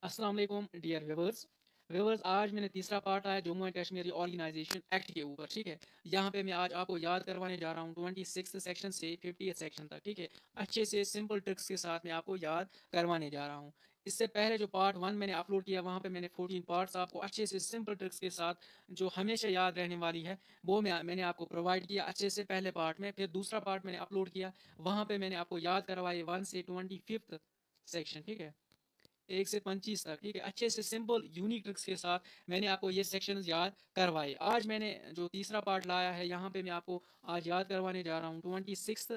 अस्सलाम वालेकुम dear viewers. आज मैंने तीसरा पार्ट आया Jammu and Kashmir organization act के ऊपर। ठीक है, यहाँ पे मैं आज आपको याद करवाने जा रहा हूँ 26 सेक्शन से 50 सेक्शन तक। ठीक है, अच्छे से सिंपल ट्रिक्स के साथ मैं आपको याद करवाने जा रहा हूँ। इससे पहले जो पार्ट 1 मैंने अपलोड किया वहाँ पे मैंने 14 पार्ट्स आपको अच्छे से सिंपल ट्रिक्स के साथ जो हमेशा याद रहने वाली है वो मैंने आपको प्रोवाइड किया अच्छे से पहले पार्ट में। फिर दूसरा पार्ट मैंने अपलोड किया, वहाँ पे मैंने आपको याद करवाए 1 से 25 सेक्शन। ठीक है, 1 से 25 तक। ठीक है, अच्छे से सिंपल यूनिक ट्रिक्स के साथ मैंने आपको ये सेक्शन याद करवाए। आज मैंने जो तीसरा पार्ट लाया है यहाँ पे मैं आपको आज याद करवाने जा रहा हूँ 26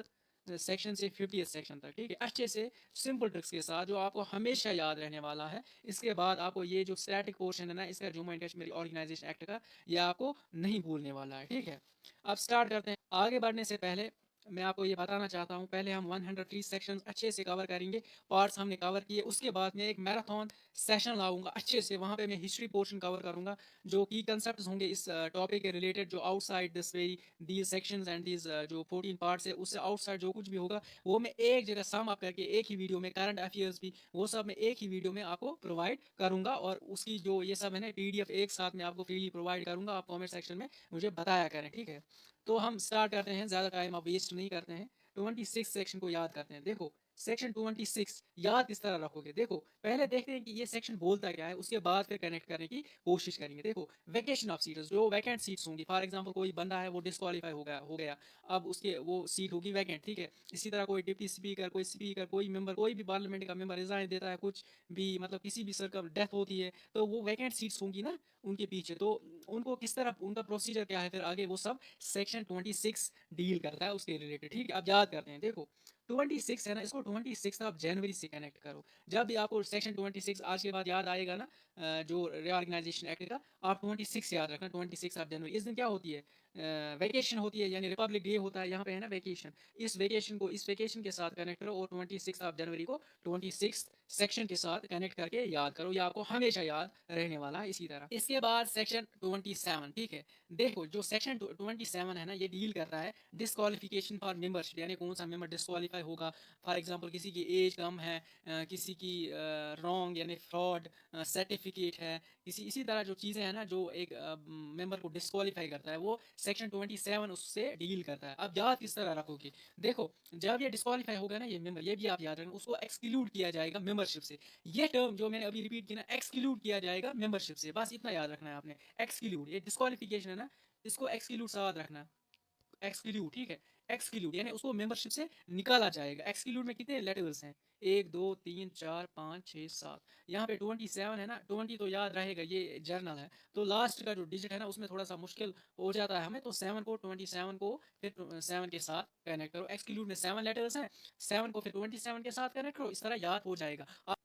सेक्शन से 50 सेक्शन तक। ठीक है, अच्छे से सिंपल ट्रिक्स के साथ जो आपको हमेशा याद रहने वाला है। इसके बाद आपको ये जो स्टैटिक पोर्शन है ना इसका Jammu and Kashmir organization act का, ये आपको नहीं भूलने वाला है। ठीक है, अब स्टार्ट करते हैं। आगे बढ़ने से पहले मैं आपको ये बताना चाहता हूँ, पहले हम 103 सेक्शंस अच्छे से कवर करेंगे। पार्ट्स हमने कवर किए, उसके बाद मैं एक मैराथन सेशन लाऊंगा अच्छे से, वहाँ पे मैं हिस्ट्री पोर्शन कवर करूंगा। जो की कंसेप्ट होंगे इस टॉपिक के रिलेटेड, जो outside this very these sections and these जो 14 पार्ट्स है उससे आउटसाइड जो कुछ भी होगा वो मैं एक जगह सम अप करके एक ही वीडियो में, करंट अफेयर्स भी वो सब मैं एक ही वीडियो में आपको प्रोवाइड करूंगा। और उसकी जो ये सब है ना पीडीएफ एक साथ में आपको फ्रीली प्रोवाइड करूंगा। आप कमेंट सेक्शन में मुझे बताया करें। ठीक है, तो हम स्टार्ट करते हैं, ज़्यादा टाइम आप वेस्ट नहीं करते हैं। 26 सेक्शन को याद करते हैं। देखो सेक्शन 26 याद किस तरह रखोगे, देखो पहले देखते हैं कि ये सेक्शन बोलता क्या है, उसके बाद फिर कनेक्ट करने की कोशिश करेंगे। देखो वैकेशन ऑफ सीट्स, जो वैकेंट सीट्स होंगी, फॉर एग्जांपल कोई बंदा है वो डिस्क्वालीफाई हो गया, अब उसके वो सीट होगी वैकेंट। ठीक है, इसी तरह कोई डिप्टी स्पीकर, कोई स्पीकर, कोई मेंबर, कोई भी पार्लियामेंट का मेंबर रिजाइन देता है, कुछ भी मतलब किसी भी सर्कल डेथ होती है, तो वो वैकेंट सीट्स होंगी ना उनके पीछे, तो उनको किस तरह उनका प्रोसीजर क्या है फिर आगे, वो सब सेक्शन 26 डील करता है उसके रिलेटेड। ठीक है, आप याद करते हैं। देखो 26 है ना, इसको 26 आप जनवरी से कनेक्ट करो। जब भी आपको सेक्शन 26 आज के बाद याद आएगा ना, जो रिऑर्गेनाइजेशन एक्ट का, आप 26 याद रखना। 26 ऑफ जनवरी, इस दिन क्या होती है, वैकेशन होती है, यानी रिपब्लिक डे होता है यहाँ पे है ना वैकेशन। इस वैकेशन के साथ कनेक्ट करो और 26 ऑफ जनवरी को 26 सेक्शन के साथ कनेक्ट करके याद करो, ये आपको हमेशा याद रहने वाला है। इसी तरह इसके बाद सेक्शन 27। ठीक है, देखो जो सेक्शन 27 है ना ये डील कर रहा है डिस्क्वालिफिकेशन फॉर मेंबरशिप, यानी कौन सा मेंबर डिस्क्वालीफाई होगा। फॉर एग्जांपल किसी की एज कम है, किसी की रॉन्ग यानी फ्रॉड सर्टिफिकेट है, किसी इसी तरह जो चीज़ें हैं ना जो एक मेंबर को डिस्क्वालीफाई करता है, वो सेक्शन 27 उससे डील करता है। अब याद किस तरह रखोगे, देखो जब ये डिस्क्वालीफाई होगा ना ये मेंबर, ये भी आप याद रखना, उसको एक्सक्लूड किया जाएगा मेंबरशिप से। ये टर्म जो मैंने अभी रिपीट किया ना, एक्सक्लूड किया जाएगा मेंबरशिप से, बस इतना याद रखना है आपने। एक्सक्लूड, ये डिस्क्वालिफिकेशन है ना, इसको एक्सक्लूड साथ रखना। एक्सक्लूड, ठीक है, एक्सक्लूड यानी उसको मेंबरशिप से निकाला जाएगा। एक्सक्लूड में कितने लेटर्स हैं, 1 2 3 4 5 6 7, यहाँ पे 27 है ना, 20 तो याद रहेगा, ये जर्नल है, तो लास्ट का जो डिजिट है ना उसमें थोड़ा सा मुश्किल हो जाता है हमें, तो 27 को फिर 7 के साथ कनेक्ट करो। एक्सक्लूड में 7 लेटर्स हैं, 7 को फिर 27 के साथ कनेक्ट करो, इस तरह याद हो जाएगा।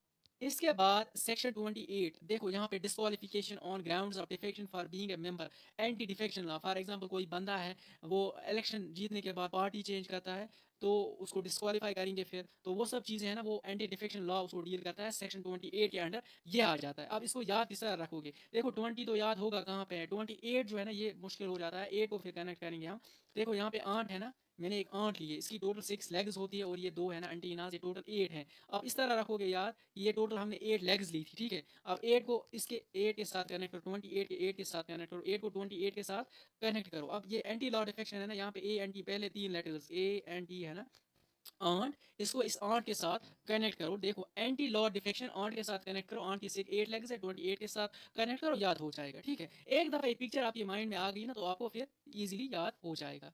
इसके बाद सेक्शन 28, देखो यहाँ पे disqualification on grounds of defection for being a member, anti defection law. For example कोई बंदा है वो इलेक्शन जीतने के बाद पार्टी चेंज करता है, तो उसको डिस्क्वालीफाई करेंगे फिर, तो वो सब चीज़ें हैं ना वो एंटी डिफेक्शन लॉ उसको डील करता है, सेक्शन 28 के अंडर ये आ जाता है। अब इसको याद किस तरह रखोगे, देखो 20 तो याद होगा कहाँ पे है, 28 जो है ना ये मुश्किल हो जाता है, 8 को फिर कनेक्ट करेंगे हम। देखो यहाँ पे आंट है ना, मैंने एक आंट ली है, इसकी टोटल 6 लेग्स होती है और ये 2 है ना एंटीना से, टोटल 8 है। अब इस तरह रखोगे यार, ये टोटल हमने 8 लेग्स ली थी। ठीक है, अब 8 को इसके 8 के साथ कनेक्ट करो, 28 के 8 के साथ कनेक्ट करो, 8 को 28 के साथ कनेक्ट करो। अब ये एंटी लॉ डिफेक्शन है ना, यहाँ पे ए एन टी, पहले 3 लेटर्स ए एन टी है ना, आंट, इसको इस आंट के साथ कनेक्ट करो। देखो एंटी लॉ डिफेक्शन आंट के साथ कनेक्ट करो, आंट की सिर्फ 8 लेग्स है, 28 के साथ कनेक्ट करो, याद हो जाएगा। ठीक है, एक दफ़ा ये पिक्चर आपके माइंड में आ गई ना तो आपको फिर इजीली याद हो जाएगा।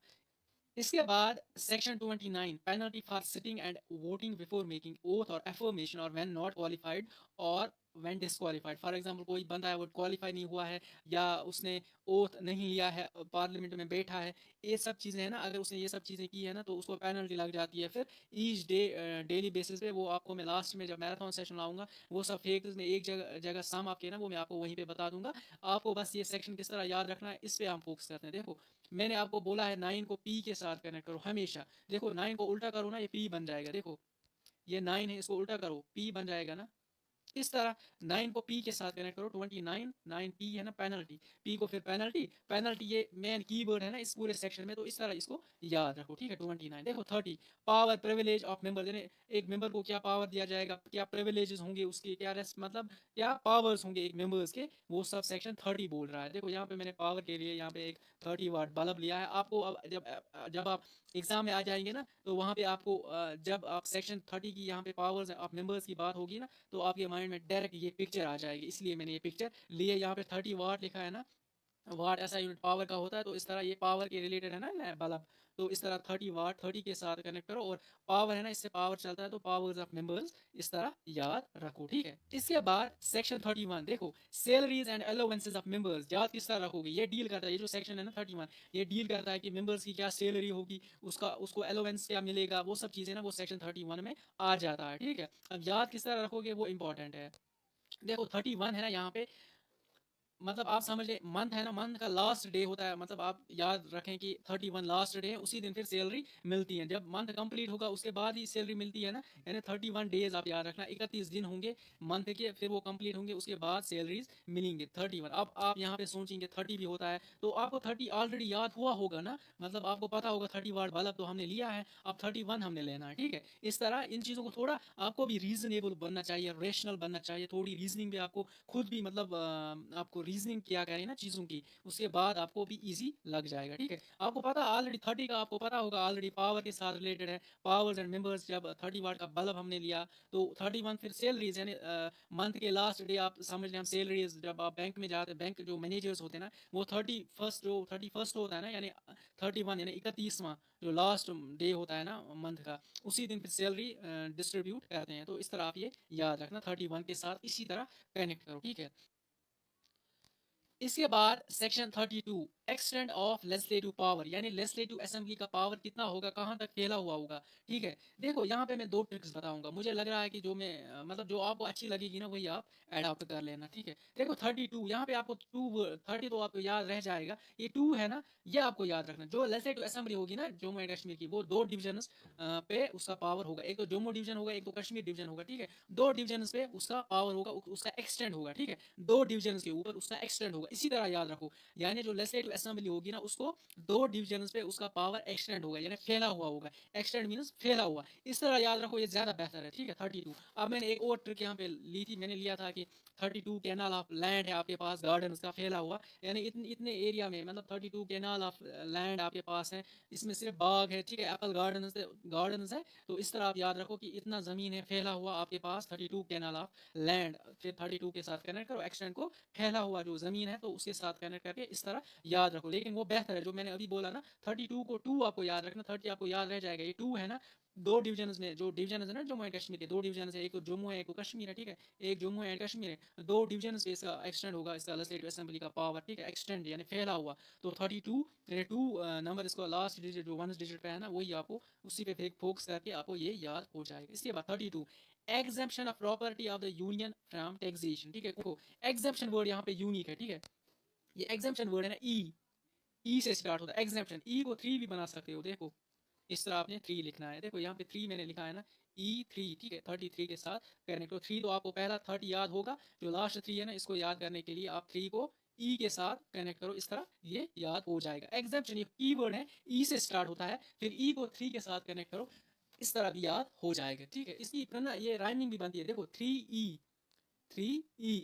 इसके बाद section 29, penalty for sitting and voting before making oath और एफर्मेशन और व्हेन नॉट क्वालिफाइड और व्हेन डिस्क्वालीफाइड। फॉर एग्जांपल कोई बंदा है वो क्वालिफाई नहीं हुआ है या उसने ओथ नहीं लिया है, पार्लियामेंट में बैठा है, ये सब चीज़ें हैं ना, अगर उसने ये सब चीज़ें की है ना तो उसको पेनल्टी लग जाती है फिर ईच डे, डेली बेसिस पे। वो आपको मैं लास्ट में जब मैराथन सेशन लाऊंगा वो सब फेक में एक जगह जगह सम आपके ना वो मैं आपको वहीं पे बता दूंगा। आपको बस ये सेक्शन किस तरह याद रखना है इस पे हम फोकस करते हैं। देखो मैंने आपको बोला है 9 को पी के साथ कनेक्ट करो हमेशा। देखो 9 को उल्टा करो ना, ये पी बन जाएगा। देखो ये 9 है, इसको उल्टा करो, पी बन जाएगा ना, इस तरह 9 को P के साथ कनेक्ट करो, 29 9 P है ना पेनल्टी, P को फिर पेनल्टी, पेनल्टी ये मेन कीवर्ड है ना इस पूरे सेक्शन में, तो इस तरह इसको याद रखो, ठीक है। 29 देखो 30 पावर प्रिविलेज ऑफ मेंबर, यानी एक मेंबर को क्या पावर दिया जाएगा, क्या प्रिविलेजेस होंगे उसके, क्या रेस्ट मतलब क्या पावर्स होंगे एक मेंबर्स के, वो सब सेक्शन 30 बोल रहा है। देखो यहाँ पे मैंने पावर के लिए यहाँ पे एक 30 वाट बल्ब लिया है। आपको अब जब आप एग्जाम में आ जाएंगे ना, तो वहाँ पे आपको जब आप सेक्शन 30 की यहाँ पे पावर्स ऑफ मेंबर्स की बात होगी ना, तो आपके माइंड में डायरेक्ट ये पिक्चर आ जाएगी, इसलिए मैंने ये पिक्चर लिए। यहाँ पे 30 वाट लिखा है ना, वाट ऐसा यूनिट पावर का होता है, तो इस तरह ये पावर के रिलेटेड है ना बल्ब, तो इस तरह 30 वाट 30 के साथ कनेक्ट करो, और पावर है ना इससे पावर चलता है, तो पावर्स ऑफ मेंबर्स इस तरह याद रखो, ठीक है। इसके बाद सेक्शन 31 देखो, salaries and allowances of members, याद किस तरह रखोगे, ये डील करता है, ये जो सेक्शन है ना 31, ये डील करता है कि मेंबर्स की क्या सैलरी होगी, उसका उसको अलाउंस क्या मिलेगा, वो सब चीज़ें ना वो सेक्शन 31 में आ जाता है, ठीक है। अब याद किस तरह रखोगे वो इंपॉर्टेंट है। देखो 31 है ना यहाँ पे, मतलब आप समझ ले, मंथ है ना, मंथ का लास्ट डे होता है, मतलब आप याद रखें कि 31 लास्ट डे है, उसी दिन फिर सैलरी मिलती है। जब मंथ कंप्लीट होगा उसके बाद ही सैलरी मिलती है ना, यानी 31 डेज आप याद रखना, 31 दिन होंगे मंथ के, फिर वो कंप्लीट होंगे, उसके बाद सैलरीज मिलेंगे 31। अब आप यहाँ पे सोचेंगे 30 भी होता है, तो आपको 30 ऑलरेडी याद हुआ होगा ना, मतलब आपको पता होगा 30 वाट बल्ब तो हमने लिया है, अब 31 हमने लेना है, ठीक है। इस तरह इन चीज़ों को थोड़ा आपको भी रीजनेबल बनना चाहिए, रेशनल बनना चाहिए, थोड़ी रीजनिंग भी आपको खुद भी, मतलब आपको रीजनिंग किया करें ना चीज़ों की, उसके बाद आपको भी इजी लग जाएगा, ठीक है। आपको पता ऑलरेडी 30 का आपको पता होगा ऑलरेडी पावर के साथ रिलेटेड है, पावर्स एंड मेंबर्स। जब 30 वाट का बल्ब हमने लिया, तो 31 फिर सैलरीज, यानी मंथ के लास्ट डे आप समझ लें, हम सैलरीज जब आप बैंक में जाते हैं, बैंक जो मैनेजर्स होते हैं ना, वो 31 जो 31 होता है ना, यानी 31 यानी 31वां जो लास्ट डे होता है ना मंथ का, उसी दिन फिर सैलरी डिस्ट्रीब्यूट करते हैं। तो इस तरह आप ये याद रखना, 31 के साथ इसी तरह कनेक्ट करो, ठीक है। इसके बाद section 32 extend of legislative power, यानी लेजिस्लेटिव असेंबली का पावर कितना होगा, कहाँ तक फैला हुआ होगा, ठीक है। देखो यहाँ पे मैं दो ट्रिक्स बताऊंगा, मुझे लग रहा है कि जो मैं मतलब जो आपको अच्छी लगेगी ना वही आप एडॉप्ट कर लेना, ठीक है। देखो 32 यहाँ पे आपको 30 तो आपको याद रह जाएगा, ये 2 है ना, ये आपको याद रखना। जो लेजिस्लेटिव असेंबली होगी ना जम्मू एंड कश्मीर की, वो दो डिविजन पे उसका पावर होगा, एक तो जम्मू डिवीजन होगा, एक तो कश्मीर डिवीजन होगा, ठीक है। दो डिविजन पे उसका पावर होगा, उसका एक्सटेंड होगा, ठीक है। दो डिविजन के ऊपर उसका एक्सटेंड होगा, इसी तरह याद रखो। यानी जो लेजिस्लेटिव असेंबली होगी ना, उसको दो डिविजन पे उसका पावर एक्सटेंड होगा, यानी फैला हुआ होगा। एक्सटेंड मीन्स फैला हुआ, इस तरह याद रखो, ये ज्यादा बेहतर है, ठीक है। 32 अब मैंने एक और ट्रिक यहाँ पे ली थी, मैंने लिया था कि 32 कैनाल ऑफ लैंड है आपके पास, गार्डन का फैला हुआ, यानी इतने इतने एरिया में, मतलब 32 कैनाल ऑफ लैंड आपके पास है, इसमें सिर्फ बाग है, ठीक है, एप्पल गार्डन है। तो इस तरह आप याद रखो कि इतना ज़मीन है फैला हुआ आपके पास, 32 कैनाल ऑफ लैंड, फिर 32 के साथ कनेक्ट करो, एक्सटेंड को फैला हुआ जो ज़मीन है तो उसके साथ कनेक्ट करके इस तरह याद रखो। लेकिन वो बेहतर है जो मैंने अभी बोला ना, 32 को 2 आपको याद रखना, 30 आपको याद रह जाएगा, ये 2 है ना। दो डिविजन में, जो डिवीजन है ना जम्मू एंड कश्मीर के, दो डिवीजन है, एक तो जम्मू है एक तो कश्मीर है, ठीक है। एक जम्मू एंड कश्मीर है, दो डिवीजन पे इसका एक्सटेंड होगा, इसका लेजिस्लेटिव असेंबली का पावर, ठीक है, एक्सटेंड यानी फैला हुआ। तो 32 यानी 2 नंबर, इसको लास्ट डिजिट जो 1 डिजिट पे है ना, वही आपको उसी पे फोकस करके आपको ये याद हो जाएगा। इसके बाद 32 exemption of property of the union from taxation, ठीक है। देखो एग्जेम्पशन वर्ड यहाँ पे यूनिक है, ठीक है। ये एग्जेम्पशन वर्ड है ना, ई से स्टार्ट होता है एग्जेम्पशन, ई को 3 भी बना सकते हो, देखो इस तरह आपने 3 लिखना है, देखो यहाँ पे 3 मैंने लिखा है ना, E3, ठीक है। 33 के साथ कनेक्ट हो, 3 तो आपको पहला 30 याद होगा, जो लास्ट 3 है ना, इसको याद करने के लिए आप 3 को ई के साथ कनेक्ट करो, इस तरह ये याद हो जाएगा। एग्जाम्पशन ये की वर्ड है, ई से स्टार्ट होता है, फिर ई को 3 के साथ कनेक्ट करो, इस तरह भी याद हो जाएगा, ठीक है। इसकी ना ये राइमिंग भी बनती है, देखो 3E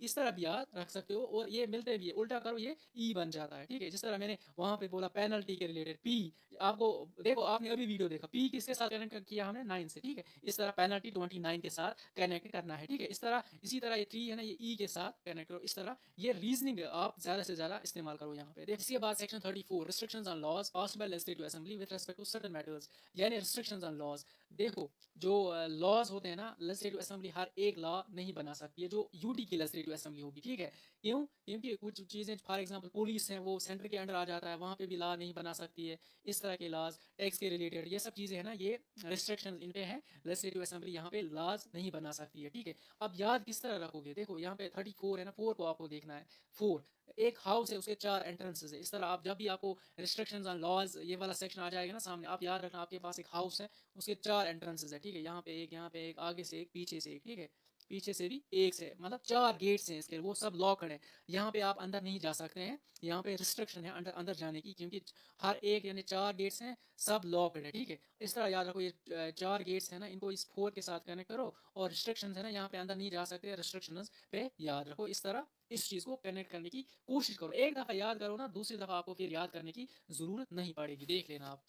इस तरह भी याद रख सकते हो, और ये मिलते भी है, उल्टा करो ये ई बन जाता है, ठीक है। जिस तरह मैंने वहां पे बोला पेनल्टी के रिलेटेड पी, आपको देखो आपने अभी वीडियो देखा, पी किसके साथ कनेक्ट किया हमने 9 से, ठीक है। इस तरह पेनल्टी 29 के साथ कनेक्ट करना है, ठीक है। इस तरह इसी तरह ये 3 है ना, ये ई के साथ कनेक्ट करो, इस तरह ये रीजनिंग आप ज्यादा से ज्यादा इस्तेमाल करो यहाँ पे। इसके बाद section 34 restrictions on laws passed by legislative assembly with respect to certain matters, यानी रिस्ट्रिक्शंस ऑन लॉज। देखो जो लॉज होते हैं ना, लेजिस्लेटिव असेंबली हर एक लॉ नहीं बना सकती है, जो यूटी की लेजिस्लेटिव असेंबली होगी, ठीक है। क्यों? क्योंकि कुछ चीज़ें फॉर एग्जांपल पुलिस है, वो सेंटर के अंडर आ जाता है, वहाँ पे भी लॉ नहीं बना सकती है। इस तरह के लॉज, टैक्स के रिलेटेड ये सब चीज़ें हैं ना, ये रिस्ट्रिक्शन इन पे है, लेजिस्लेटिव असेंबली यहाँ पे लॉज नहीं बना सकती है, ठीक है। अब याद किस तरह रखोगे, देखो यहाँ पे 34 है ना, 4 को आपको देखना है। 4 एक हाउस है, उसके 4 एंट्रेंसेस है, इस तरह आप जब भी आपको रिस्ट्रिक्शंस ऑन लॉज ये वाला सेक्शन आ जाएगा ना सामने, आप याद रखना आपके पास एक हाउस है, उसके 4 एंट्रेंसेस है, ठीक है। यहाँ पे एक, यहाँ पे एक, आगे से एक, पीछे से एक, ठीक है। पीछे से भी एक से, मतलब 4 गेट्स हैं इसके, वो सब लॉकड है। यहाँ पे आप अंदर नहीं जा सकते हैं, यहाँ पे रिस्ट्रिक्शन है अंदर अंदर जाने की, क्योंकि हर एक यानी 4 गेट्स हैं, सब लॉकड है, ठीक है। इस तरह याद रखो, ये 4 गेट्स है ना, इनको इस 4 के साथ कनेक्ट करो, और रिस्ट्रिक्शन है ना, यहाँ पे अंदर नहीं जा सकते, रिस्ट्रिक्शन पे याद रखो। इस तरह इस चीज़ को कनेक्ट करने की कोशिश करो। एक दफ़ा याद करो ना, दूसरी दफ़ा आपको फिर याद करने की ज़रूरत नहीं पड़ेगी, देख लेना आप।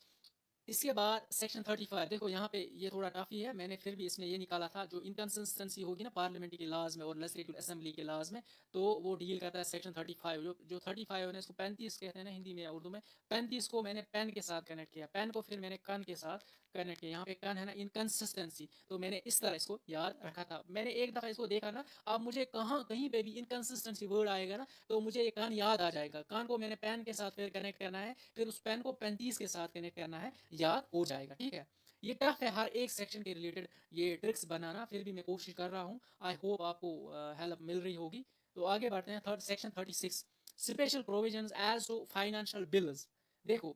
इसके बाद सेक्शन 35, देखो यहाँ पे ये थोड़ा टफ ही है, मैंने फिर भी इसमें ये निकाला था, जो इनकन्सिस्टेंसी होगी ना पार्लियामेंट्री के लाज में और लेजिस्लेटिव असेंबली के लाज में, तो वो डील करता है सेक्शन 35। जो 35 है ना, इसको 35 कहते हैं ना हिंदी में या उर्दू में। 35 को मैंने पेन के साथ कनेक्ट किया, पेन को फिर मैंने कन के साथ कनेक्ट किया। यहाँ पे कन है ना, इनकन्सिस्टेंसी, तो मैंने इस तरह इसको याद रखा था। मैंने एक दफ़ा इसको देखा ना, अब मुझे कहाँ कहीं पे भी इनकन्सिस्टेंसी वर्ड आएगा ना, तो मुझे ये कान याद आ जाएगा। कान को मैंने पेन के साथ फिर कनेक्ट करना है, फिर उस पेन को 35 के साथ कनेक्ट करना है, याद हो जाएगा, ठीक है। ये टफ है हर एक सेक्शन के रिलेटेड ये ट्रिक्स बनाना, फिर भी मैं कोशिश कर रहा हूँ। आई होप आपको हेल्प मिल रही होगी। तो आगे बढ़ते हैं, third section 36, special provisions as to financial bills. देखो,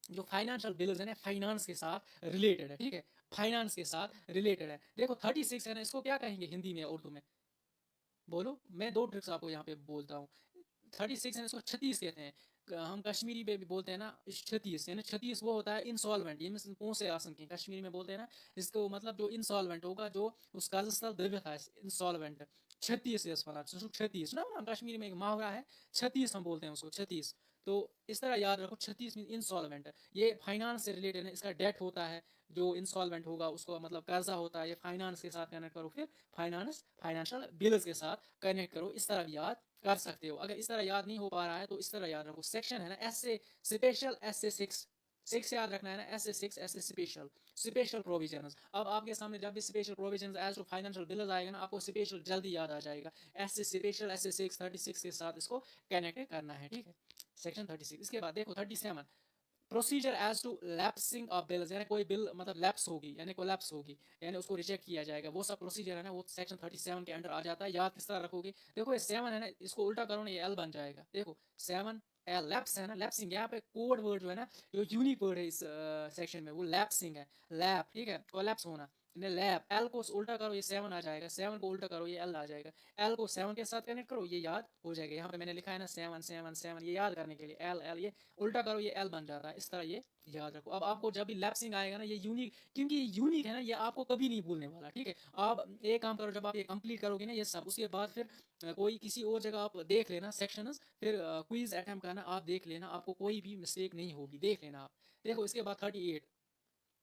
जो फाइनेंशियल बिल्स है ना, फाइनेंस के साथ रिलेटेड है, ठीक है, फाइनेंस के साथ रिलेटेड है। देखो 36 है ना, इसको क्या कहेंगे हिंदी में उर्दू में, बोलो। मैं दो ट्रिक्स आपको यहाँ पे बोलता हूँ। 36 है, इसको 36 कहते हैं। हम कश्मीरी में भी बोलते हैं ना 36, यानी 36 वो होता है इंसॉल्वेंट, ये कौन से आसन की कश्मीरी में बोलते हैं ना, इसको मतलब जो इंसॉल्वेंट होगा, जो उसका दबित है, इंसॉल्वेंट। 36 है इसका, 36 ना, हम कश्मीरी में एक मुहावरा है, 36 हम बोलते हैं उसको, 36। तो इस तरह याद रखो, 36 मीन इंसॉल्वेंट है, ये फाइनेंस से रिलेटेड है, इसका डेट होता है। जो इंसॉल्वेंट होगा उसको मतलब कर्जा होता है, ये फाइनेंस के साथ कनेक्ट करो, फिर फाइनेंशियल बिल्स के साथ कनेक्ट करो, इस तरह याद कर सकते हो। अगर इस तरह याद नहीं हो पा रहा है तो इस तरह याद रखो। सेक्शन है ना S A special, S A six, six याद रखना है ना, S A six, S A special, special provisions. अब आपके सामने जब भी special provisions as to financial bills आएगा ना, आपको स्पेशल जल्दी याद आ जाएगा। S A special, S A six, 36 के साथ इसको कनेक्ट करना है, ठीक है। सेक्शन 36। इसके बाद देखो 37, procedure as to lapsing of bills, यानी कोई बिल मतलब लैप्स होगी, यानी कोलैप्स होगी, यानी उसको रिजेक्ट किया जाएगा, वो सब प्रोसीजर है ना, वो सेक्शन 37 के अंडर आ जाता है। याद किस तरह रखोगे, देखो ये 7 है ना, इसको उल्टा करो ना, ये एल बन जाएगा। देखो 7 एल, लैप्स है ना, लैप्सिंग, यहाँ पे कोड वर्ड जो है ना, जो यूनिक वर्ड है इस सेक्शन में, वो लैप्सिंग है, लैप, ठीक है, कोलैप्स होना। लैप, एल को उल्टा करो, ये 7 आ जाएगा, 7 को उल्टा करो, ये एल आ जाएगा। एल को 7 के साथ कनेक्ट करो, ये याद हो जाएगा। यहाँ पे मैंने लिखा है ना 7 7 7, ये याद करने के लिए, एल एल, ये उल्टा करो, ये एल बन जाता है। इस तरह ये याद रखो। अब आपको जब भी लैप्सिंग आएगा ना, ये यूनिक, क्योंकि ये यूनिक है ना, ये आपको कभी नहीं भूलने वाला, ठीक है। आप एक काम करो, जब आप ये कंप्लीट करोगे ना ये सब, उसके बाद फिर कोई किसी और जगह आप देख लेना सेक्शंस, फिर क्विज अटेम्प्ट करना, आप देख लेना, आपको कोई भी मिस्टेक नहीं होगी, देख लेना आप। देखो इसके बाद 38,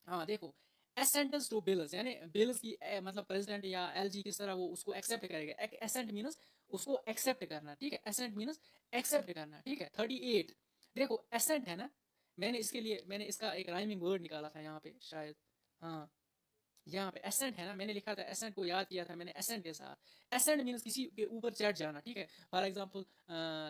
हाँ देखो, एसेंटेंस टू बिल्स, यानी बिल्स की मतलब प्रेसिडेंट या एलजी किस तरह वो उसको एक्सेप्ट करेगा। एसेंट मीनस उसको एक्सेप्ट करना, ठीक है, एसेंट मीनस एक्सेप्ट करना, ठीक है। 38, देखो एसेंट है ना, मैंने इसके लिए मैंने इसका एक राइमिंग वर्ड निकाला था यहाँ पे शायद, हाँ यहाँ पे एसेंट है ना, मैंने लिखा था एसेंट को याद किया था मैंने एसेंट के साथ। एसेंट मीन्स किसी के ऊपर चढ़ जाना, ठीक है। फॉर एग्जांपल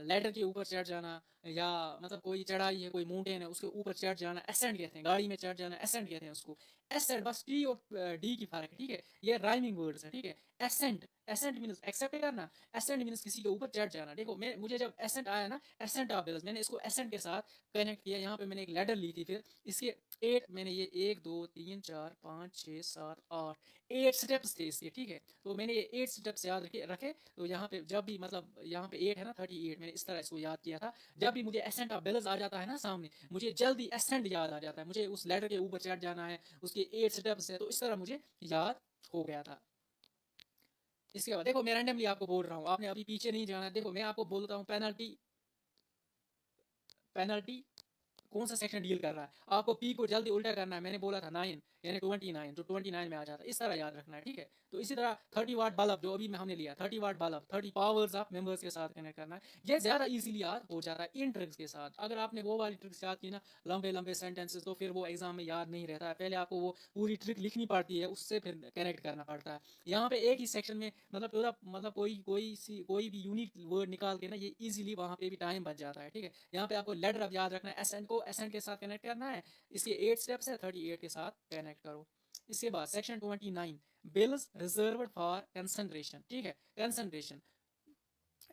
लैडर के ऊपर चढ़ जाना, या मतलब कोई चढ़ाई है, कोई माउंटेन है, उसके ऊपर चढ़ जाना एसेंट कहते हैं। गाड़ी में चढ़ जाना एसेंट कहते हैं उसको। एसेंट, बस टी और डी की फर्क है, ठीक है, ये राइमिंग वर्ड्स है, ठीक है। एसेंट, एसेंट मीन्स एक्सेप्ट करना, एसेंट मीन्स किसी के ऊपर चढ़ जाना। देखो मैं मुझे जब एसेंट आया ना, एसेंट ऑफ बिल्स, मैंने इसको एसेंट के साथ कनेक्ट किया। यहाँ पे मैंने एक लैडर ली थी, फिर इसके 8 मैंने ये 1 2 3 4 5 6 7 8 8 स्टेप्स थे इसके, ठीक है। तो मैंने ये 8 स्टेप्स याद रखे। तो यहाँ पे जब भी मतलब यहाँ पे 8 है ना, 38, मैंने इस तरह इसको याद किया था। जब भी मुझे एसेंट ऑफ बिल्स आ जाता है ना सामने, मुझे जल्दी एसेंट याद आ जाता है, मुझे उस लेटर के ऊपर चढ़ जाना है, उसके 8 स्टेप्स है, तो इस तरह मुझे याद हो गया था। इसके बाद देखो मैं रैंडमली आपको बोल रहा हूँ, आपने अभी पीछे नहीं जाना। देखो मैं आपको बोलता हूँ पेनल्टी, पेनल्टी कौन सा सेक्शन डील कर रहा है, आपको पी को जल्दी उल्टा करना है। मैंने बोला था 9, यानी 29, जो 29 में आ जाता है, इस तरह याद रखना है, ठीक है। तो इसी तरह 30 वाट बल्ब जो अभी में हमने लिया, 30 watt bulb 30 powers of members के साथ कनेक्ट करना है। ये ज़्यादा इजीली याद हो जाता है इन ट्रिक्स के साथ। अगर आपने वो वाली ट्रिक्स याद की ना, लंबे लंबे सेंटेंसेस, तो फिर वो एग्जाम में याद नहीं रहता है। पहले आपको वो पूरी ट्रिक लिखनी पड़ती है, उससे फिर कनेक्ट करना पड़ता है। यहाँ पे एक ही सेक्शन में मतलब पूरा मतलब कोई भी यूनिक वर्ड निकाल के ना, ये इजीली वहाँ पे भी टाइम बच जाता है, ठीक है। यहाँ पे आपको लेटर अब याद रखना है, एसेंट को एसेंट के साथ कनेक्ट करना है। इसके 8 स्टेप्स है, 38 के साथ कनेक्ट करो। इसके बाद section 29, bills reserved for concentration, ठीक है, कंसंट्रेशन।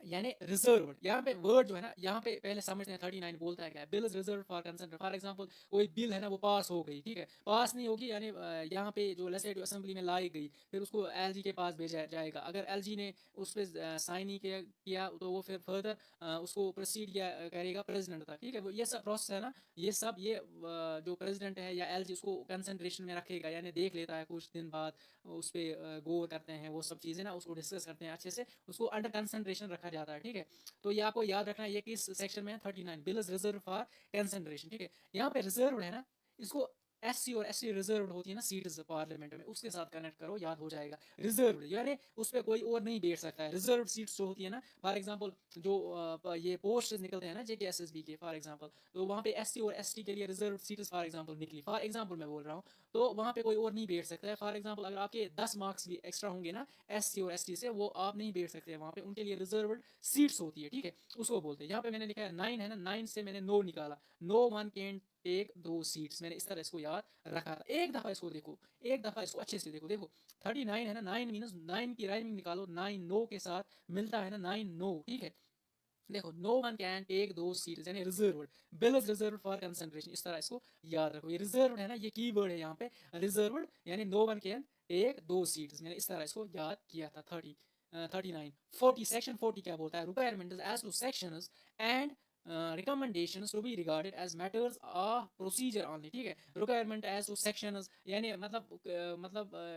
यानी रिजर्व्ड, यहाँ पे वर्ड जो है ना, यहाँ पे पहले समझते हैं 39 बोलता है क्या है। Bill is reserve for consent. For example कोई बिल है ना, वो पास हो गई, ठीक है, पास नहीं होगी यानी यहाँ पे जो लेजिस्लेटिव असेंबली में लाई गई, फिर उसको एलजी के पास भेजा जाएगा। अगर एलजी ने उस पर साइन नहीं किया तो वो फिर फर्दर उसको प्रोसीड किया करेगा प्रेसिडेंट तक, ठीक है। वो ये सब प्रोसेस है ना, ये सब ये जो प्रेसिडेंट है या एलजी उसको कंसंट्रेशन में रखेगा, यानी देख लेता है कुछ दिन बाद, उस पर गौर करते हैं, वो सब चीज़ें ना उसको डिस्कस करते हैं अच्छे से, उसको अंडर कंसंट्रेशन रखा जाता है, ठीक है। तो ये आपको याद रखना है, ये किस सेक्शन में है, 39, bill is reserve for concentration, ठीक है। यहाँ पे रिजर्व है ना, इसको एससी और एसटी रिजर्व होती है ना सीट्स पार्लियामेंट में, उसके साथ कनेक्ट करो, याद हो जाएगा। रिजर्व यानी उस पर कोई और नहीं बैठ सकता है। रिजर्व सीट्स जो होती है ना, फॉर एग्जांपल जो ये पोस्ट निकलते हैं ना जेके एसएसबी के, फॉर एग्जांपल, तो वहाँ पे एससी और एसटी के लिए रिजर्व सीट्स फॉर एग्जांपल निकली, फॉर एग्जांपल मैं बोल रहा हूँ, तो वहाँ पे कोई और नहीं बैठ सकता है। फॉर एग्जांपल अगर आपके 10 मार्क्स भी एक्स्ट्रा होंगे ना एससी और एसटी से, वो आप नहीं बैठ सकते हैं वहाँ पे, उनके लिए रिजर्व सीट्स होती है, ठीक है, उसको बोलते हैं। यहाँ पे मैंने लिखा है 9 है ना, 9 से मैंने नो निकाला, नो वन कैन टेक दो सीट्स, मैंने इस तरह इसको याद रखा था। एक दफा इसको देखो, एक दफा इसको अच्छे से देखो, देखो 39 है ना, 9 मीनस 9 की राइमिंग निकालो, 9 नो के साथ मिलता है ना 9 नो, ठीक है। देखो नो वन कैन टेक दो सीट्स यानी reserved, bill is reserve for concentration, इस तरह इसको याद रखो। ये रिजर्व्ड है ना, ये कीवर्ड है यहाँ पे, रिजर्व्ड यानी नो वन कैन टेक दो सीट्स, मैंने इस तरह इसको याद किया था। 39 40 सेक्शन 40 क्या बोलता है, requirement as to sections and recommendations to be regarded as matters of procedure only, ठीक है। रिक्वायरमेंट एज टू सेक्शंस यानी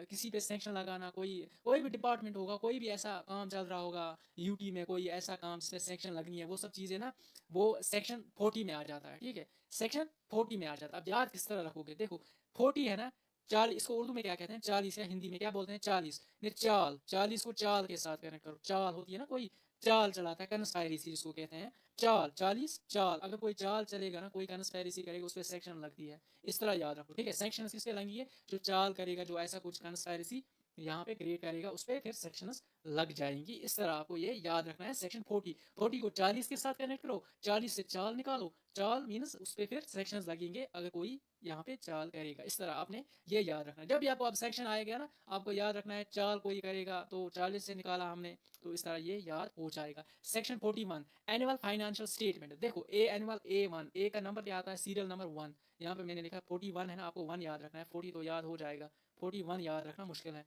किसी पे सेक्शन लगाना, कोई भी डिपार्टमेंट होगा, कोई भी ऐसा काम चल रहा होगा यूटी में, कोई ऐसा काम जिसमें सेक्शन लगनी है, वो सब चीज़ें ना वो सेक्शन 40 में आ जाता है, ठीक है। सेक्शन 40 में आ जाता है। अब याद किस तरह रखोगे, देखो 40 है ना, 40 इसको उर्दू में क्या कहते हैं 40, या हिंदी में क्या बोलते हैं 40, नहीं चाल, 40 को चाल के साथ कनेक्ट करो। चाल होती है ना, कोई चाल चलाता है, कंस्पायरेसी जिसको कहते हैं, चाल 40 चाल, अगर कोई चाल चलेगा ना, कोई कंस्पायरेसी करेगा, उस पर सेक्शन लगती है, इस तरह याद रखो, ठीक है। सेक्शन किससे लगेंगे, जो चाल करेगा, जो ऐसा कुछ कंस्पायरेसी यहाँ पे क्रिएट करेगा, उस पर फिर सेक्शंस लग जाएंगी, इस तरह आपको ये याद रखना है। सेक्शन 40, 40 को 40 के साथ कनेक्ट करो, 40 से चाल निकालो, चाल मीन्स उस पर फिर सेक्शंस लगेंगे अगर कोई यहाँ पे चाल करेगा, इस तरह आपने ये याद रखना है। जब भी आपको अब सेक्शन आएगा ना, आपको याद रखना है चाल कोई करेगा तो 40 से निकाला हमने, तो इस तरह ये याद हो जाएगा। सेक्शन 41 एनुअल फाइनेंशियल स्टेटमेंट, देखो ए एनुअल A1, ए का नंबर क्या आता है, सीरियल नंबर 1, यहाँ पे मैंने लिखा 41 है ना, आपको 1 याद रखना है, 40 तो याद हो जाएगा, 41 याद रखना मुश्किल है।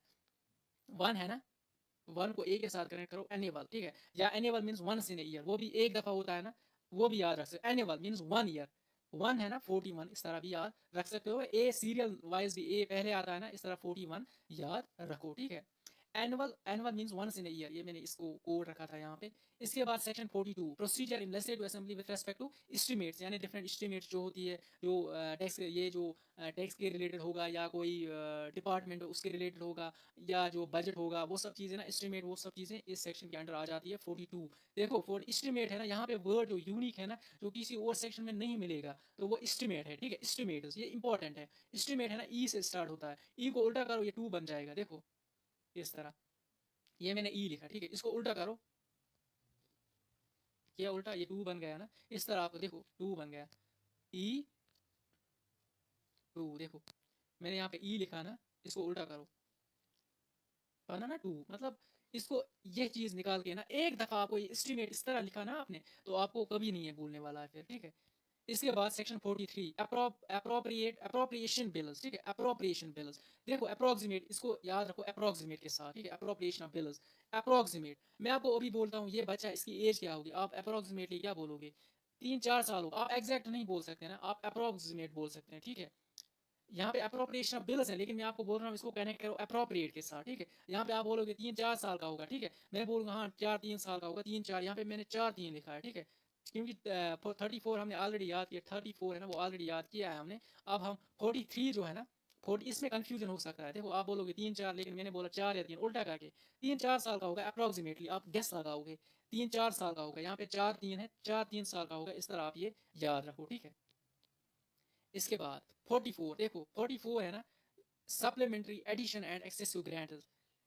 1 है ना, 1 को ए के साथ कनेक्ट करो, एनुअल, ठीक है, या annual means once in year, वो भी एक दफा होता है ना, वो भी याद रख सकते। एनुअल मीन्स 1 ईयर, 1 है ना 41, इस तरह भी याद रख सकते हो। ए सीरियल वाइज भी ए पहले आता है ना, इस तरह 41 याद रखो, ठीक है। Annual, annual means once in year, ये मैंने इसको कोड रखा था यहाँ पे। इसके बाद section 42 procedure in legislative assembly with respect to estimates, यानी डिफरेंट एस्टिमेट्स जो होती है, जो टैक्स, ये जो टैक्स के रिलेटेड होगा, या कोई डिपार्टमेंट उसके रिलेटेड होगा, या जो बजट होगा, वो सब चीज़ें ना एस्टिमेट, वो सब चीज़ें इस सेक्शन के अंडर आ जाती है 42। देखो फॉर एस्टिमेट है ना, यहाँ पे वर्ड जो यूनिक है ना, जो किसी और सेक्शन में नहीं मिलेगा, तो वो एस्टिमेट है, ठीक है। एस्टिमेट ये इंपॉर्टेंट है। एस्टिमेट है ना, ई से स्टार्ट होता है, ई को उल्टा करो, ये 2 बन जाएगा, देखो इस तरह, ये मैंने ई लिखा, ठीक है, इसको उल्टा करो, क्या उल्टा, ये 2 बन गया ना, इस तरह आपको देखो 2 बन गया, ई 2, देखो मैंने यहाँ पे ई लिखा ना, इसको उल्टा करो, बना ना 2, मतलब इसको ये चीज़ निकाल के ना, एक दफ़ा आपको एस्टिमेट इस तरह लिखा ना आपने, तो आपको कभी नहीं है भूलने वाला है फिर, ठीक है। इसके बाद सेक्शन 43 अप्रोप्रिएशन बिल्स, ठीक है, अप्रोप्रिएशन बिल्स, देखो अप्रोक्सीमेट, इसको याद रखो अप्रोक्सीमेट के साथ, ठीक है, अप्रोप्रिएशन ऑफ बिल्स, अप्रोक्सीमेट। मैं आपको अभी बोलता हूँ ये बच्चा, इसकी एज क्या होगी, आप अप्रोक्सीमेटली क्या बोलोगे, 3-4 साल होगा, आप एग्जैक्ट नहीं बोल सकते ना, आप अप्रोक्सीमेट बोल सकते हैं, ठीक है। यहाँ पे अप्रोप्रिएशन ऑफ बिल्स है, लेकिन मैं आपको बोल रहा हूँ इसको कनेक्ट करो अप्रोप्रिएट के साथ, ठीक है। यहाँ पे आप बोलोगे 3-4 साल का होगा, ठीक है, मैं बोलूँगा हाँ 4-3 साल का होगा, 3-4, यहाँ पे मैंने 4-3 लिखा है, ठीक है, क्योंकि 34 हमने ऑलरेडी याद किया, 34 है ना, वो ऑलरेडी याद किया है हमने। अब हम 43 जो है ना, 40, इसमें कंफ्यूजन हो सकता है, देखो आप बोलोगे 3-4, लेकिन मैंने बोला 4 या 3, उल्टा करके 3-4 साल का होगा अप्रोक्सीमेटली, आप गेस लगाओगे 3-4 साल का होगा, यहाँ पे 4-3 है, 4-3 साल का होगा, इस तरह आप ये याद रखो, ठीक है। इसके बाद 44, देखो 44 है ना, supplementary addition and excessive grant,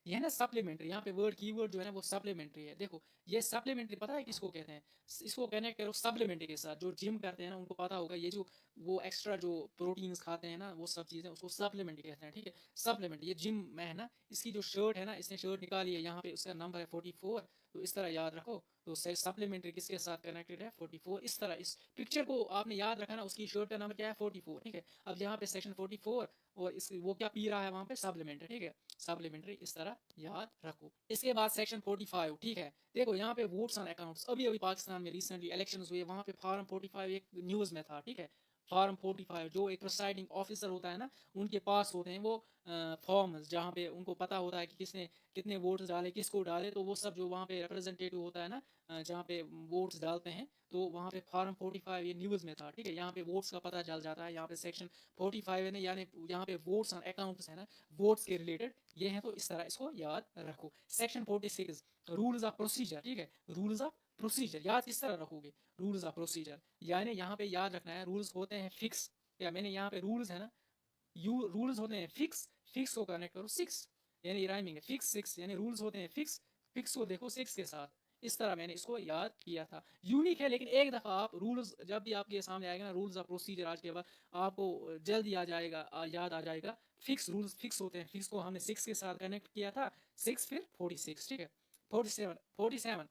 ये है ना सप्लीमेंट्री, यहाँ पे वर्ड कीवर्ड जो है ना वो सप्लीमेंट्री है। देखो ये सप्लीमेंट्री पता है किसको कहते हैं, इसको कनेक्ट करो सप्लीमेंट्री के साथ, जो जिम करते हैं ना उनको पता होगा, ये जो वो एक्स्ट्रा जो प्रोटीन्स खाते हैं ना, वो सब चीज़ें उसको सप्लीमेंट्री कहते हैं, ठीक है। सप्लीमेंट, ये जिम में है ना, इसकी जो शर्ट है ना, इसने शर्ट निकाली है, यहाँ पे उसका नंबर है 44, तो इस तरह याद रखो। तो सप्लीमेंट्री किसके साथ कनेक्टेड है 44। इस तरह इस पिक्चर को आपने याद रखा ना, उसकी शर्ट का नंबर क्या है 44, ठीक है। अब यहाँ पे सेक्शन 44 और इस वो क्या पी रहा है वहां पे सप्लीमेंट्री, ठीक है, सप्लीमेंट्री इस तरह याद रखो। इसके बाद सेक्शन 45, ठीक है। देखो यहाँ पे वोट्स ऑन अकाउंट्स, अभी अभी पाकिस्तान में रिसेंटली इलेक्शंस हुए, वहां पे फॉर्म 45 एक न्यूज में था, ठीक है। फॉर्म 45 जो एक प्रिसाइडिंग ऑफिसर होता है ना, उनके पास होते हैं वो फॉर्म्स, जहाँ पे उनको पता होता है कि किसने कितने वोट्स डाले, किसको डाले, तो वो सब जो वहाँ पे रिप्रेजेंटेटिव होता है ना, जहाँ पे वोट्स डालते हैं, तो वहाँ पे फॉर्म 45 ये न्यूज़ में था, ठीक है। यहाँ पे वोट्स का पता चल जाता है, यहाँ पे सेक्शन 45 है ना, यानी यहाँ पे वोट्स ऑन अकाउंट्स है ना, वोट्स के रिलेटेड ये है, तो इस तरह इसको याद रखो। सेक्शन 46 रूल्स ऑफ प्रोसीजर, ठीक है, रूल्स ऑफ प्रोसीजर याद किस तरह रखोगे, रूल्स ऑफ प्रोसीजर, यानी यहाँ पे याद रखना है रूल्स होते हैं फिक्स, या मैंने यहाँ पे रूल्स है ना, यू रूल्स होते हैं फिक्स, फिक्स को कनेक्ट करो सिक्स, यानी राइमिंग है फिक्स सिक्स, यानी रूल्स होते हैं फिक्स, फिक्स को देखो सिक्स के साथ। इस तरह मैंने इसको याद किया था। यूनिक है, लेकिन एक दफ़ा आप रूल्स जब भी आपके सामने आएगा ना, रूल्स ऑफ प्रोसीजर आज के बाद आपको जल्द याद आएगा, याद आ जाएगा। फिक्स रूल्स फिक्स होते हैं, फिक्स को हमने सिक्स के साथ कनेक्ट किया था, सिक्स फिर 46, ठीक है। 47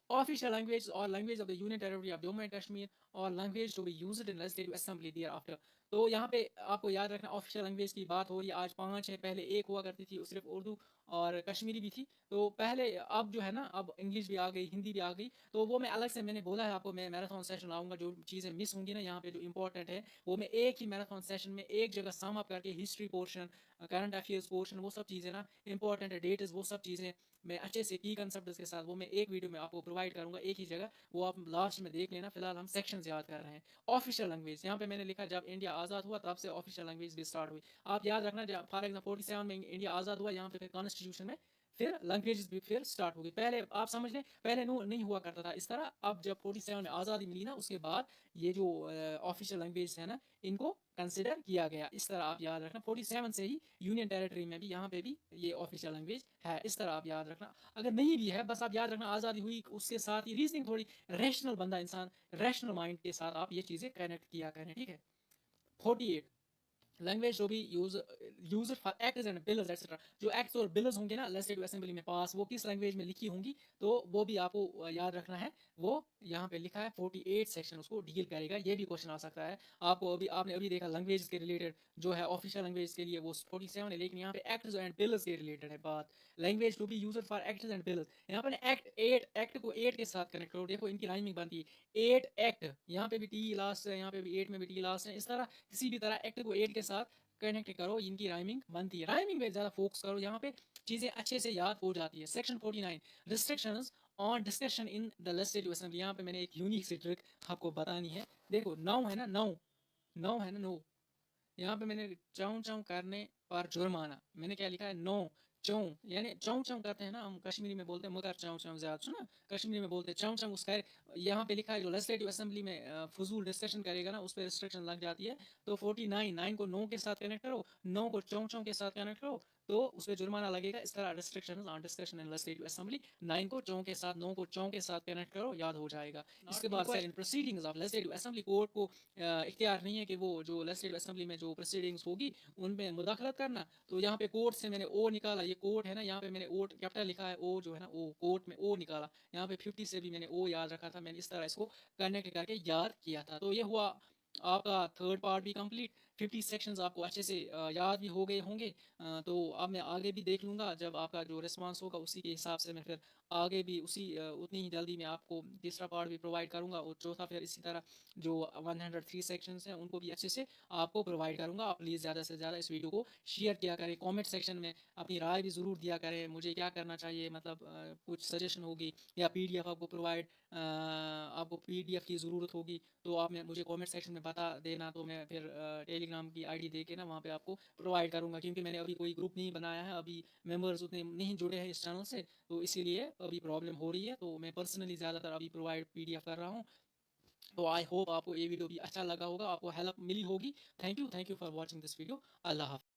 official language or language of the Union Territory of Jammu and Kashmir or language to be used in legislative assembly thereafter। तो यहाँ पे आपको याद रखना ऑफिशियल लैंग्वेज की बात हो रही है, आज 5 है, पहले एक हुआ करती थी, सिर्फ उर्दू और कश्मीरी भी थी। तो पहले अब जो है ना, अब इंग्लिश भी आ गई, हिंदी भी आ गई, तो वो मैं अलग से मैंने बोला है आपको, मैं मैराथन सेशन लाऊंगा, जो चीज़ें मिस होंगी ना यहाँ पे जो इंपॉर्टेंट है, वो मैं एक ही मैराथन सेशन में एक जगह सम अप करके history portion, current affairs portion, वो सब चीज़ें ना इंपॉर्टेंट है, डेट्स, वो सब चीज़ें मैं अच्छे से की कंसेप्ट के साथ वो मैं एक वीडियो में आपको प्रोवाइड करूंगा एक ही जगह, वो आप लास्ट में देख लेना। फिलहाल हम सेक्शंस याद कर रहे हैं। ऑफिशियल लैंग्वेज यहाँ पे मैंने लिखा जब इंडिया आज़ाद हुआ तब से ऑफिशियल लैंग्वेज भी स्टार्ट हुई। आप याद रखना, जब फॉर एग्जाम्पल 47 में इंडिया आज़ाद हुआ, यहाँ पे फिर कॉन्स्टिट्यूशन में फिर लैंग्वेज भी फिर स्टार्ट होगी। पहले आप समझ लें, पहले नहीं हुआ करता था इस तरह। अब जब 47 में आज़ादी मिली ना, उसके बाद ये जो ऑफिशियल लैंग्वेज है ना, इनको कंसिडर किया गया। इस तरह आप याद रखना, 47 से ही यूनियन टेरिटरी में भी यहाँ पे भी ये ऑफिशियल लैंग्वेज है, इस तरह आप याद रखना। अगर नहीं भी है, बस आप याद रखना आज़ादी हुई, उसके साथ ही रीजनिंग थोड़ी रैशनल बंदा इंसान, रैशनल माइंड के साथ आप ये चीज़ें कनेक्ट किया करें, ठीक है। 48 लैंग्वेज जो भी use for acts and bills etcetera, जो एक्ट्स और बिल्स होंगे ना लेजिस्लेटिव असेंबली में पास, वो किस लैंग्वेज में लिखी होंगी, तो वो भी आपको याद रखना है। वो यहाँ पे लिखा है 48 सेक्शन उसको डील करेगा। ये भी क्वेश्चन आ सकता है आपको। अभी आपने अभी देखा लैंग्वेज के रिलेटेड जो है ऑफिशियल लैंग्वेज के लिए वो 47 है, लेकिन यहाँ पे एक्ट्स एंड बिल्स के रिलेटेड है बात। Language to be used for acts and bills, यहाँ पे एक्ट 8, एक्ट को 8 के साथ कनेक्ट करो, देखो इनकी राइमिंग बनती है 8 एक्ट, यहाँ पे भी टी लास्ट है, यहाँ पे भी 8 में भी टी लास्ट है। इस तरह किसी भी तरह एक्ट को 8 के साथ कनेक्ट करो, इनकी राइमिंग बनती है। राइमिंग पे ज़्यादा फोकस करो, यहाँ पे चीज़ें अच्छे से याद हो जाती है। Section 49 restrictions on discussion in the legislative assembly, यहाँ पे मैंने एक यूनिक सी ट्रिक आपको बतानी है। देखो नौ है ना, नौ नौ है ना, नौ, यहाँ पे मैंने चाऊ चाऊ करने पर जुर्माना, मैंने क्या लिखा है, नो चौं, यानी चाऊ चाऊ करते हैं ना हम कश्मीरी में बोलते हैं मगर चाऊ चाऊ, ज्यादा सुना कश्मीरी में बोलते हैं चाऊ चाऊ, उसका यहाँ पे लिखा है जो लेजिस्लेटिव असेंबली में फजूल डिस्कशन करेगा ना, उस पर रिस्ट्रिक्शन लग जाती है। तो 49 9 को नो के साथ कनेक्ट करो, नो को चाऊ चाऊ के साथ कनेक्ट करो, तो उस पर जुर्माना लगेगा। इस तरह restriction on discussion in legislative assembly, 9 को चौं के साथ, नो को चौं के साथ कनेक्ट करो, याद हो जाएगा। इसके बाद इन proceedings of legislative assembly, court को इख्तियार नहीं है कि वो जो लेजिस्लेटिव असेंबली में जो प्रोसीडिंग्स होगी उनमें मुदाखलत करना। तो यहाँ पे कोर्ट से मैंने ओ निकाला, ये कोर्ट है ना, यहाँ पे मैंने ओ कैपिटल लिखा है, ओ जो है ना ओ, कोर्ट में ओ निकाला। यहाँ पे 50 से भी मैंने ओ याद रखा था, मैंने इस तरह इसको कनेक्ट करके याद किया था। तो ये हुआ आपका थर्ड पार्ट भी कंप्लीट। 50 सेक्शंस आपको अच्छे से याद भी हो गए होंगे। तो अब मैं आगे भी देख लूँगा, जब आपका जो रिस्पांस होगा उसी के हिसाब से मैं फिर आगे भी उसी उतनी ही जल्दी मैं आपको तीसरा पार्ट भी प्रोवाइड करूँगा, और चौथा फिर इसी तरह जो 103 सेक्शंस हैं उनको भी अच्छे से आपको प्रोवाइड करूँगा। आप प्लीज़ ज़्यादा से ज़्यादा इस वीडियो को शेयर किया करें, कमेंट सेक्शन में अपनी राय भी ज़रूर दिया करें, मुझे क्या करना चाहिए, मतलब कुछ सजेशन होगी या पीडीएफ आपको प्रोवाइड, आपको पीडीएफ की ज़रूरत होगी, तो आप मुझे कमेंट सेक्शन में बता देना, तो मैं फिर टेलीग्राम की आईडी दे के ना वहाँ पे आपको प्रोवाइड करूँगा। क्योंकि मैंने अभी कोई ग्रुप नहीं बनाया है, अभी मेंबर्स उतने नहीं जुड़े हैं इस चैनल से, तो इसीलिए अभी प्रॉब्लम हो रही है। तो मैं पर्सनली ज़्यादातर अभी प्रोवाइड पीडीएफ कर रहा हूँ। तो आई होप आपको ये वीडियो भी अच्छा लगा होगा, आपको हेल्प मिली होगी। Thank you for watching this video. अल्लाह हाफ़िज़।